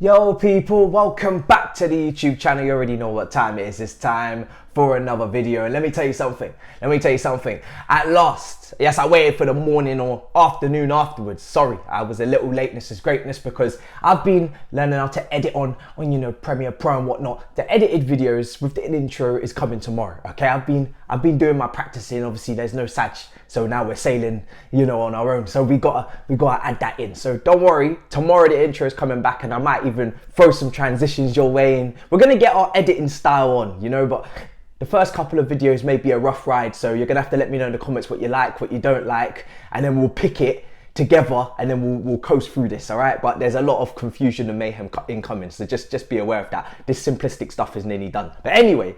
Yo people, welcome back to the YouTube channel. You already know what time it is. It's time for another video, and let me tell you something. At last, yes, I waited for the morning or afternoon afterwards. Sorry, I was a little lateness is greatness because I've been learning how to edit on Premiere Pro and whatnot. The edited videos with the intro is coming tomorrow. Okay, I've been doing my practicing. Obviously, there's no Sag, so now we're sailing, on our own. So we gotta add that in. So don't worry, tomorrow the intro is coming back, and I might even throw some transitions your way, and we're gonna get our editing style on, but the first couple of videos may be a rough ride, so you're gonna have to let me know in the comments what you like, what you don't like, and then we'll pick it together, and then we'll coast through this, all right? But there's a lot of confusion and mayhem incoming, so just be aware of that. This simplistic stuff is nearly done. But anyway,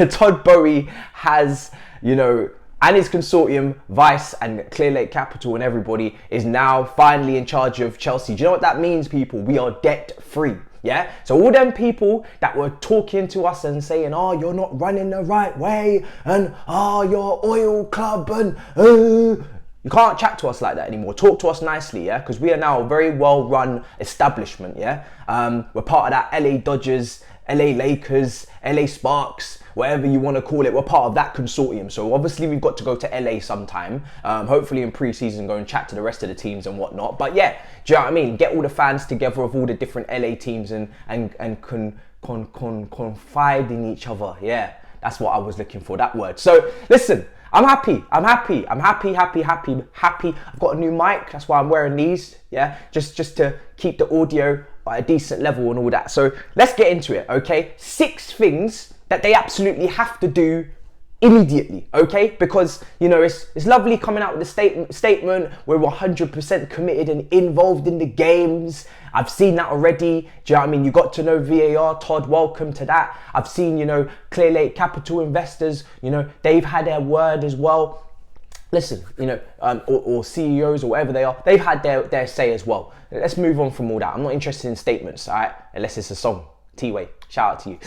Todd Boehly has, and his consortium, Vice and Clearlake Capital and everybody, is now finally in charge of Chelsea. Do you know what that means, people? We are debt free. Yeah, so all them people that were talking to us and saying, oh, you're not running the right way, and oh, your oil club, and you can't chat to us like that anymore. Talk to us nicely, yeah, because we are now a very well run establishment. Yeah, we're part of that LA Dodgers, LA Lakers, LA Sparks, whatever you want to call it. We're part of that consortium, so obviously we've got to go to LA sometime, hopefully in pre-season, go and chat to the rest of the teams and whatnot. But yeah, do you know what I mean? Get all the fans together of all the different LA teams and confide in each other. Yeah, that's what I was looking for, that word. So listen, I'm happy. I've got a new mic, that's why I'm wearing these, yeah, just to keep the audio at a decent level and all that. So let's get into it, okay? 6 things that they absolutely have to do immediately, okay? Because, it's lovely coming out with a statement, we're 100% committed and involved in the games. I've seen that already. Do you know what I mean? You got to know VAR, Todd, welcome to that. I've seen, Clearlake Capital investors, they've had their word as well. Listen, or CEOs or whatever they are, they've had their say as well. Let's move on from all that. I'm not interested in statements, all right? Unless it's a song. T-Way, shout out to you.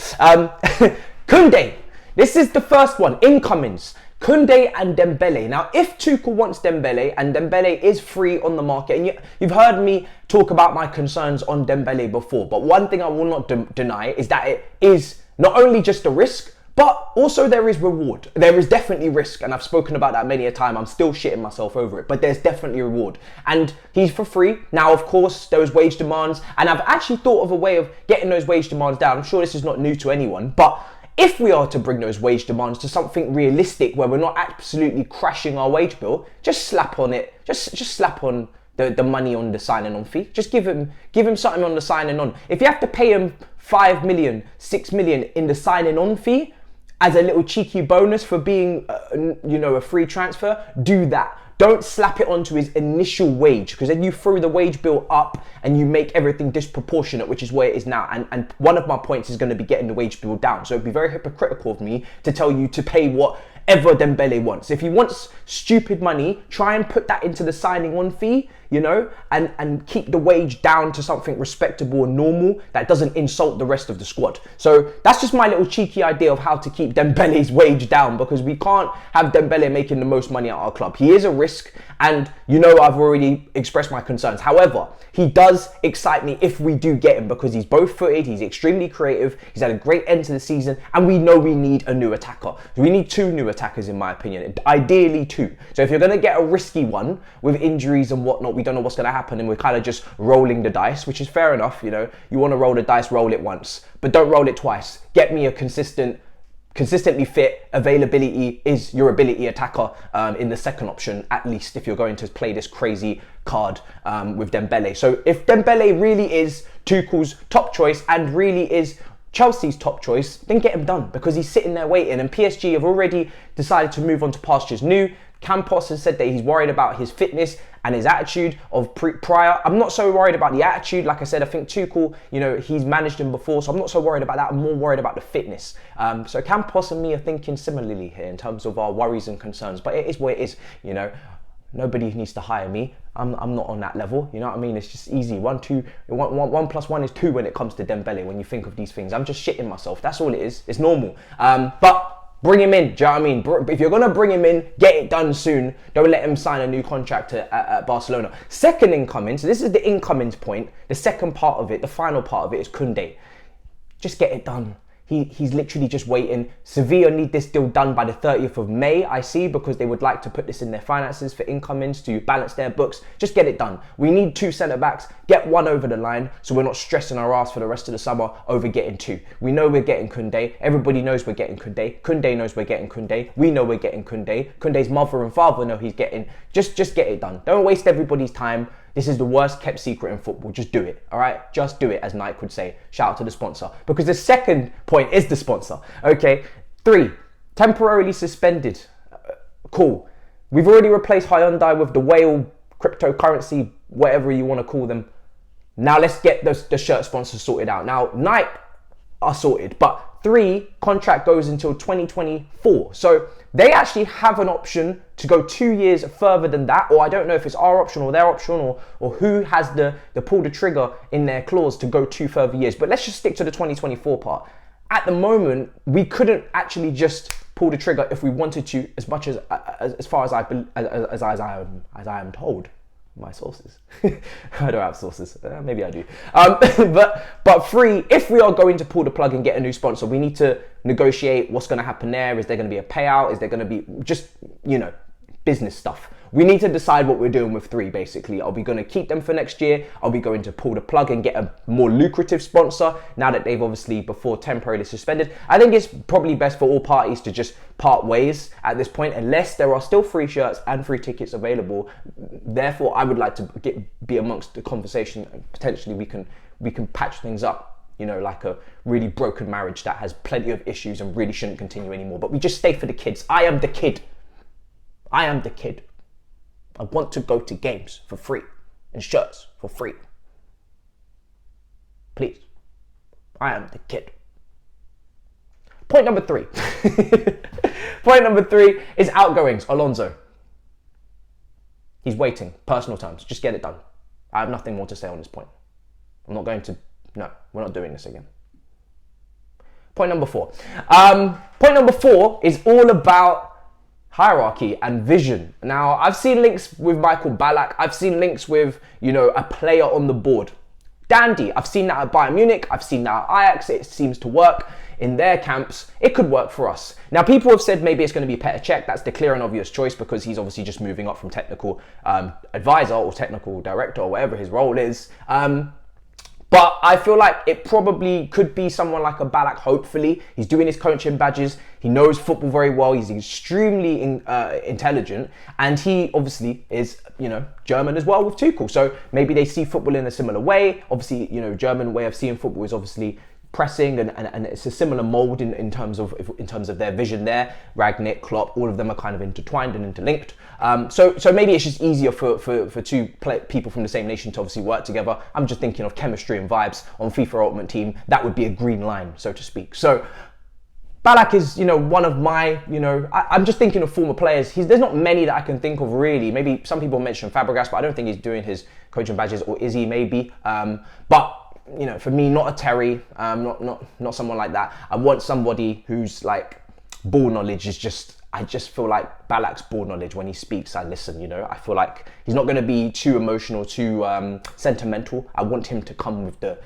Koundé, this is the first one, incomings. Koundé and Dembele. Now, if Tuchel wants Dembele, and Dembele is free on the market, and you've heard me talk about my concerns on Dembele before, but one thing I will not deny is that it is not only just a risk, but also there is reward. There is definitely risk, and I've spoken about that many a time. I'm still shitting myself over it, but there's definitely a reward. And he's for free. Now, of course, those wage demands, and I've actually thought of a way of getting those wage demands down. I'm sure this is not new to anyone, but if we are to bring those wage demands to something realistic where we're not absolutely crashing our wage bill, just slap on it, just slap on the money on the signing on fee. Just give him something on the signing on. If you have to pay him 5 million, 6 million in the signing on fee as a little cheeky bonus for being, a free transfer, do that. Don't slap it onto his initial wage, because then you throw the wage bill up and you make everything disproportionate, which is where it is now. And one of my points is going to be getting the wage bill down. So it'd be very hypocritical of me to tell you to pay whatever Dembele wants. If he wants stupid money, try and put that into the signing on fee, and keep the wage down to something respectable and normal that doesn't insult the rest of the squad. So that's just my little cheeky idea of how to keep Dembele's wage down, because we can't have Dembele making the most money at our club. He is a risk, and I've already expressed my concerns. However, he does excite me if we do get him, because he's both-footed, he's extremely creative, he's had a great end to the season, and we know we need a new attacker. We need 2 new attackers, in my opinion, ideally 2. So if you're going to get a risky one with injuries and whatnot, we don't know what's going to happen, and we're kind of just rolling the dice, which is fair enough. You want to roll the dice, roll it once, but don't roll it twice. Get me a consistently fit, availability is your ability attacker in the second option, at least, if you're going to play this crazy card with Dembele. So if Dembele really is Tuchel's top choice and really is Chelsea's top choice, then get him done, because he's sitting there waiting, and PSG have already decided to move on to pastures new. Campos has said that he's worried about his fitness and his attitude of prior. I'm not so worried about the attitude. Like I said, I think Tuchel, he's managed him before, so I'm not so worried about that. I'm more worried about the fitness. So Campos and me are thinking similarly here in terms of our worries and concerns, but it is what it is, Nobody needs to hire me. I'm not on that level. You know what I mean? It's just easy. 1 plus 1 is 2 when it comes to Dembele. When you think of these things, I'm just shitting myself. That's all it is. It's normal. But Bring him in, do you know what I mean? If you're going to bring him in, get it done soon. Don't let him sign a new contract at Barcelona. Second incoming, so this is the incoming point. The second part of it, the final part of it is Koundé. Just get it done. He's literally just waiting. Sevilla need this deal done by the 30th of May, I see, because they would like to put this in their finances for incomings to balance their books. Just get it done. We need 2 centre-backs. Get one over the line so we're not stressing our ass for the rest of the summer over getting 2. We know we're getting Koundé. Everybody knows we're getting Koundé. Koundé knows we're getting Koundé. We know we're getting Koundé. Koundé's mother and father know he's getting. Just get it done. Don't waste everybody's time. This is the worst kept secret in football. Just do it, all right? Just do it, as Nike would say. Shout out to the sponsor. Because the second point is the sponsor, okay? 3, temporarily suspended. Cool. We've already replaced Hyundai with the whale, cryptocurrency, whatever you want to call them. Now let's get the shirt sponsors sorted out. Now, Nike are sorted, but 3, contract goes until 2024. So they actually have an option to go 2 years further than that, or I don't know if it's our option or their option, or who has the pull the trigger in their clause to go 2 further years. But let's just stick to the 2024 part. At the moment, we couldn't actually just pull the trigger if we wanted to, as far as I am told. My sources. I don't have sources. Maybe I do. But 3, if we are going to pull the plug and get a new sponsor, we need to negotiate what's going to happen there. Is there going to be a payout? Is there going to be just, business stuff? We need to decide what we're doing with 3, basically. Are we going to keep them for next year? Are we going to pull the plug and get a more lucrative sponsor now that they've obviously before temporarily suspended? I think it's probably best for all parties to just part ways at this point, unless there are still free shirts and free tickets available. Therefore, I would like to be amongst the conversation, and potentially we can patch things up. Like a really broken marriage that has plenty of issues and really shouldn't continue anymore. But we just stay for the kids. I am the kid. I am the kid. I want to go to games for free and shirts for free. Please. I am the kid. Point number 3. Point number 3 is outgoings. Alonso. He's waiting. Personal terms. Just get it done. I have nothing more to say on this point. I'm not going to... No, we're not doing this again. Point number 4. Point number 4 is all about hierarchy and vision. Now, I've seen links with Michael Ballack. I've seen links with, a player on the board. Dandy. I've seen that at Bayern Munich. I've seen that at Ajax. It seems to work in their camps. It could work for us. Now, people have said maybe it's going to be Petr Cech. That's the clear and obvious choice because he's obviously just moving up from technical advisor or technical director or whatever his role is. But I feel like it probably could be someone like a Ballack, hopefully. He's doing his coaching badges. He knows football very well. He's extremely intelligent. And he obviously is, German as well with Tuchel. So maybe they see football in a similar way. Obviously, German way of seeing football is obviously pressing and it's a similar mold in terms of their vision there. Rangnick, Klopp, all of them are kind of intertwined and interlinked. So maybe it's just easier for 2 people from the same nation to obviously work together. I'm just thinking of chemistry and vibes on FIFA Ultimate Team. That would be a green line, so to speak. So Ballack is, one of my, I'm just thinking of former players. There's not many that I can think of really. Maybe some people mention Fabregas, but I don't think he's doing his coaching badges, or is he maybe? But for me, not a Terry, not someone like that. I want somebody who's like ball knowledge is just. I just feel like Ballack's ball knowledge when he speaks. I listen. I feel like he's not going to be too emotional, too sentimental. I want him to come with the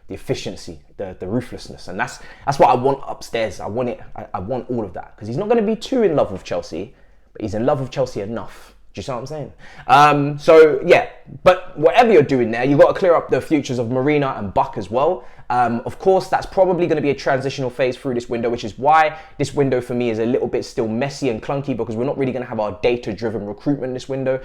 efficiency, the ruthlessness, and that's what I want upstairs. I want it. I want all of that because he's not going to be too in love with Chelsea, but he's in love with Chelsea enough. Do you see what I'm saying? So yeah, but whatever you're doing there, you've got to clear up the futures of Marina and Buck as well. Of course, that's probably going to be a transitional phase through this window, which is why this window for me is a little bit still messy and clunky because we're not really going to have our data-driven recruitment in this window.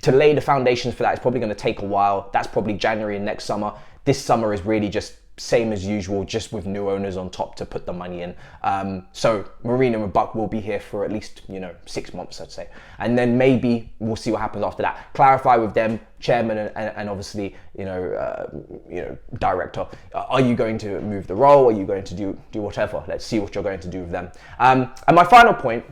To lay the foundations for that is probably going to take a while. That's probably January and next summer. This summer is really just same as usual, just with new owners on top to put the money in. So Marina and Buck will be here for at least 6 months, I'd say, and then maybe we'll see what happens after that. Clarify with them, chairman and obviously director. Are you going to move the role? Are you going to do whatever? Let's see what you're going to do with them. And my final point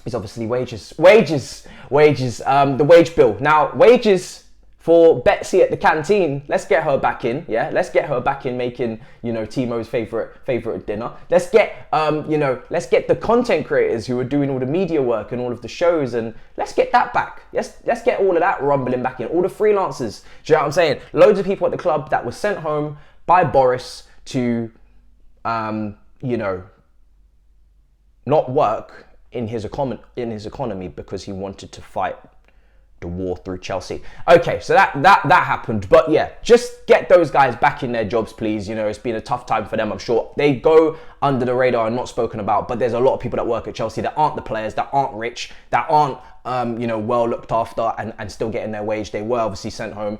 is obviously wages. The wage bill. Now wages for Betsy at the canteen. Let's get her back in, yeah. Let's get her back in making, you know, Timo's favorite dinner. Let's get, you know, let's get the content creators who are doing all the media work and all of the shows, and let's get that back. Let's get all of that rumbling back in. All the freelancers. Do you know what I'm saying? Loads of people at the club that were sent home by Boris to, you know, not work in his economy because he wanted to fight the war through Chelsea. Okay, so that happened, but yeah, just get those guys back in their jobs, please. You know, it's been a tough time for them, I'm sure. They go under the radar and not spoken about, but there's a lot of people that work at Chelsea that aren't the players, that aren't rich, that aren't, you know, well looked after and still getting their wage. They were obviously sent home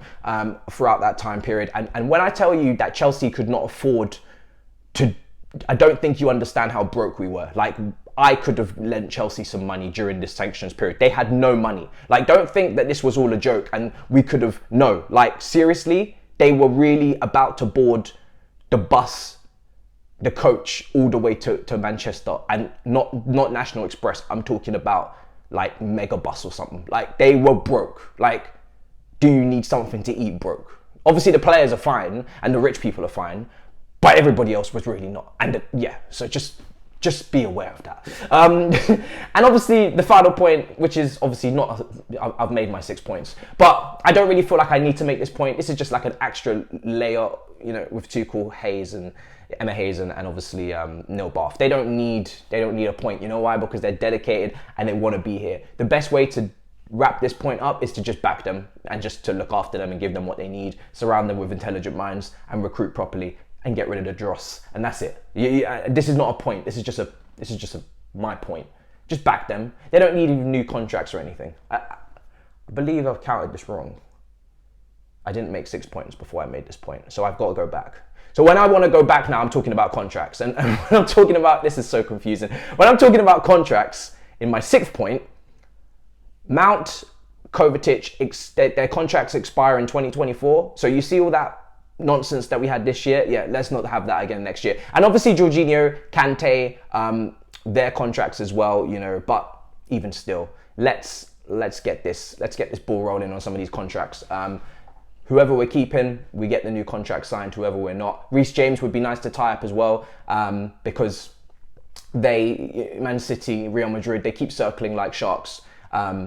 throughout that time period. And when I tell you that Chelsea could not afford to, I don't think you understand how broke we were. Like, I could have lent Chelsea some money during this sanctions period. They had no money. Like, don't think that this was all a joke and we could have, no. Like, seriously, they were really about to board the bus, the coach, all the way to Manchester, and not National Express. I'm talking about like Mega Bus or something. Like, they were broke. Like, do you need something to eat broke? Obviously the players are fine and the rich people are fine, but everybody else was really not. And yeah, so just be aware of that. And obviously the final point, which is obviously not, I've made my 6 points, but I don't really feel like I need to make this point. This is just like an extra layer, you know, with Tuchel, Hayes and Emma Hayes and obviously Neil Bath. They don't need a point. You know why? Because they're dedicated and they want to be here. The best way to wrap this point up is to just back them and just to look after them and give them what they need, surround them with intelligent minds and recruit properly, and get rid of the dross, and that's it. This is not a point. This is just my point. Just back them. They don't need even new contracts or anything. I believe I've counted this wrong. I didn't make 6 points before I made this point, so I've got to go back. So when I want to go back now, I'm talking about contracts, and when I'm talking about, this is so confusing. When I'm talking about contracts, in my 6th point, Mount, Kovacic, their contracts expire in 2024. So you see all that nonsense that we had this year, yeah, let's not have that again next year. And obviously Jorginho, Kante, their contracts as well, you know, but even still, let's get this ball rolling on some of these contracts. Whoever we're keeping, we get the new contract signed. Whoever we're not, Reece James would be nice to tie up as well, because Man City, Real Madrid, they keep circling like sharks.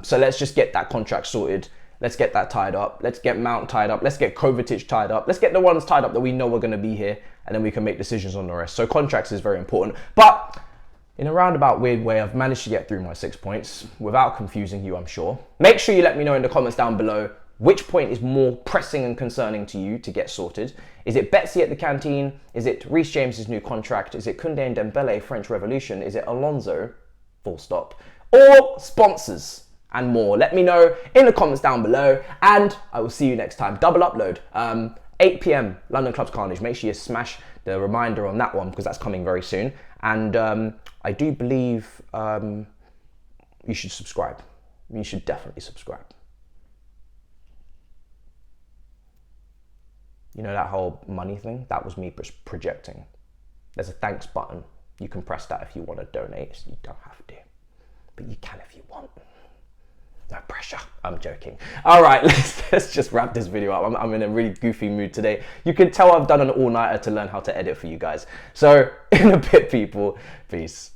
So let's just get that contract sorted. Let's get that tied up. Let's get Mount tied up. Let's get Kovacic tied up. Let's get the ones tied up that we know are going to be here, and then we can make decisions on the rest. So contracts is very important. But in a roundabout weird way, I've managed to get through my 6 points without confusing you, I'm sure. Make sure you let me know in the comments down below which point is more pressing and concerning to you to get sorted. Is it Betsy at the canteen? Is it Reece James's new contract? Is it Koundé and Dembele, French Revolution? Is it Alonso, full stop? Or sponsors and more? Let me know in the comments down below, and I will see you next time. Double upload, 8 p.m. London Clubs Carnage. Make sure you smash the reminder on that one because that's coming very soon. And I do believe you should subscribe. You should definitely subscribe. You know that whole money thing? That was me projecting. There's a thanks button. You can press that if you want to donate. You don't have to, but you can if you want. No pressure. I'm joking. All right, let's just wrap this video up. I'm in a really goofy mood today. You can tell I've done an all-nighter to learn how to edit for you guys. So in a bit, people. Peace.